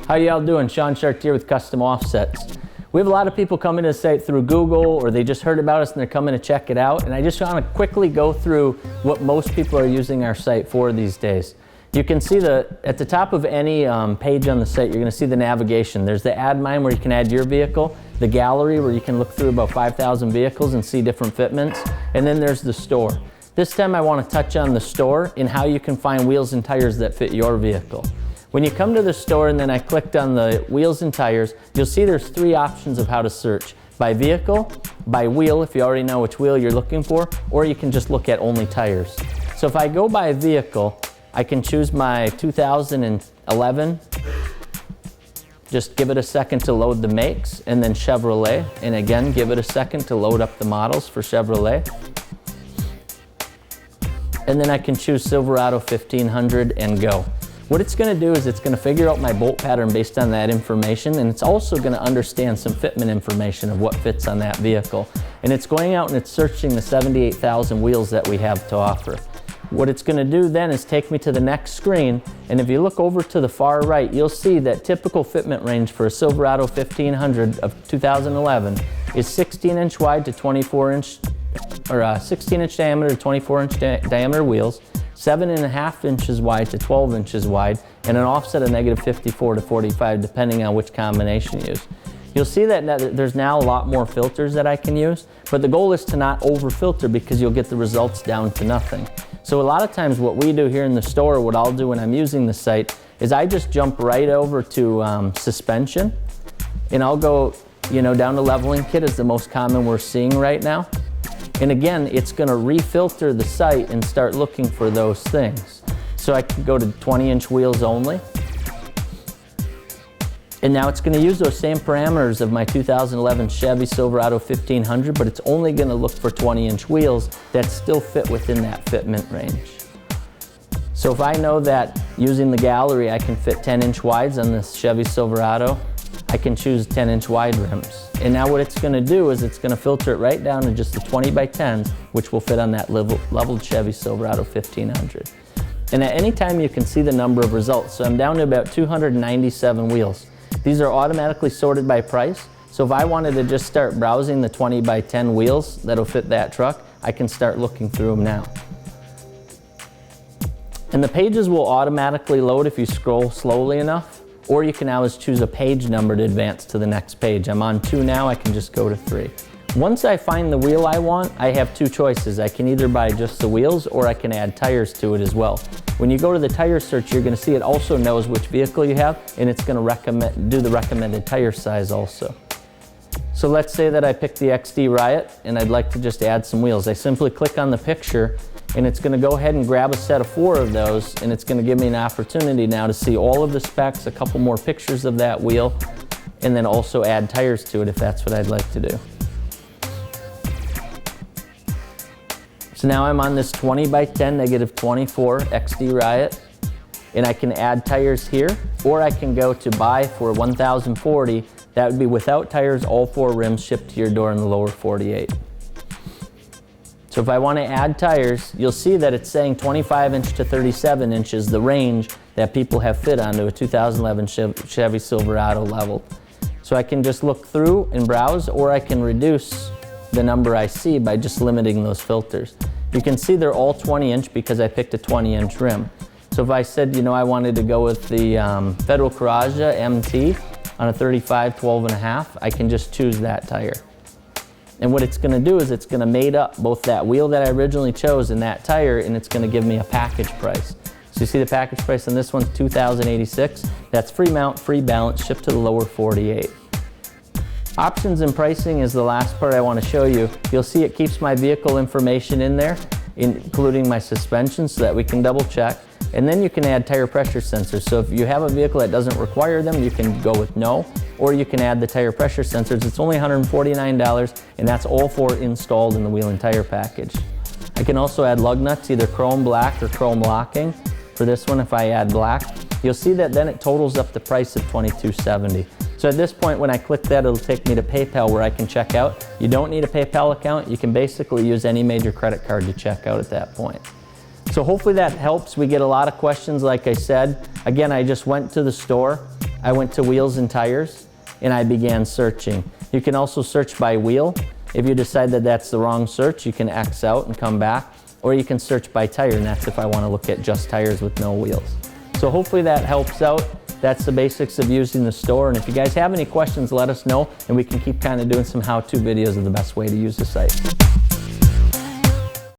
How y'all doing? Sean Chartier with Custom Offsets. We have a lot of people coming to the site through Google, or they just heard about us and they're coming to check it out. And I just want to quickly go through what most people are using our site for these days. You can see at the top of any page on the site, you're going to see the navigation. There's the Add Mine where you can add your vehicle, the gallery where you can look through about 5,000 vehicles and see different fitments, and then there's the store. This time I want to touch on the store and how you can find wheels and tires that fit your vehicle. When you come to the store and then I clicked on the wheels and tires, you'll see there's three options of how to search. By vehicle, by wheel if you already know which wheel you're looking for, or you can just look at only tires. So if I go by vehicle, I can choose my 2011, just give it a second to load the makes, and then Chevrolet, and again give it a second to load up the models for Chevrolet. And then I can choose Silverado 1500 and go. What it's going to do is it's going to figure out my bolt pattern based on that information, and it's also going to understand some fitment information of what fits on that vehicle. And it's going out and it's searching the 78,000 wheels that we have to offer. What it's going to do then is take me to the next screen, and if you look over to the far right, you'll see that typical fitment range for a Silverado 1500 of 2011 is 16-inch wide to 24-inch, or 16-inch diameter to 24-inch diameter wheels, 7.5 inches wide to 12 inches wide, and an offset of -54 to 45 depending on which combination you use. You'll see that there's now a lot more filters that I can use, but the goal is to not over filter because you'll get the results down to nothing. So a lot of times what we do here in the store, what I'll do when I'm using the site, is I just jump right over to suspension, and I'll go down to leveling kit is the most common we're seeing right now. And again, it's going to refilter the site and start looking for those things. So I can go to 20-inch wheels only. And now it's going to use those same parameters of my 2011 Chevy Silverado 1500, but it's only going to look for 20-inch wheels that still fit within that fitment range. So if I know that using the gallery I can fit 10-inch wides on this Chevy Silverado, I can choose 10-inch wide rims. And now what it's going to do is it's going to filter it right down to just the 20x10s, which will fit on that leveled Chevy Silverado 1500. And at any time you can see the number of results. So I'm down to about 297 wheels. These are automatically sorted by price. So if I wanted to just start browsing the 20x10 wheels that'll fit that truck, I can start looking through them now. And the pages will automatically load if you scroll slowly enough. Or you can always choose a page number to advance to the next page. I'm on 2 now, I can just go to 3. Once I find the wheel I want, I have two choices. I can either buy just the wheels or I can add tires to it as well. When you go to the tire search, you're going to see it also knows which vehicle you have, and it's going to do the recommended tire size also. So let's say that I picked the XD Riot and I'd like to just add some wheels. I simply click on the picture and it's going to go ahead and grab a set of 4 of those, and it's going to give me an opportunity now to see all of the specs, a couple more pictures of that wheel, and then also add tires to it if that's what I'd like to do. So now I'm on this 20x10 -24 XD Riot, and I can add tires here, or I can go to buy for 1,040. That would be without tires, all 4 rims shipped to your door in the lower 48. So if I want to add tires, you'll see that it's saying 25-inch to 37 inches, the range that people have fit onto a 2011 Chevy Silverado leveled. So I can just look through and browse, or I can reduce the number I see by just limiting those filters. You can see they're all 20-inch because I picked a 20-inch rim. So if I said, I wanted to go with the Federal Coraggio MT on a 35 12.5, I can just choose that tire. And what it's going to do is it's going to mate up both that wheel that I originally chose and that tire, and it's going to give me a package price. So you see the package price on this one's $2,086. That's free mount, free balance, shipped to the lower 48. Options and pricing is the last part I want to show you. You'll see it keeps my vehicle information in there, including my suspension, so that we can double check. And then you can add tire pressure sensors. So if you have a vehicle that doesn't require them, you can go with no, or you can add the tire pressure sensors. It's only $149, and that's all 4 installed in the wheel and tire package. I can also add lug nuts, either chrome black or chrome locking. For this one, if I add black, you'll see that then it totals up the price of $22.70. So at this point, when I click that, it'll take me to PayPal where I can check out. You don't need a PayPal account. You can basically use any major credit card to check out at that point. So hopefully that helps. We get a lot of questions, like I said. Again, I just went to the store. I went to wheels and tires, and I began searching. You can also search by wheel. If you decide that that's the wrong search, you can X out and come back, or you can search by tire, and that's if I want to look at just tires with no wheels. So hopefully that helps out. That's the basics of using the store, and if you guys have any questions, let us know, and we can keep kind of doing some how-to videos of the best way to use the site.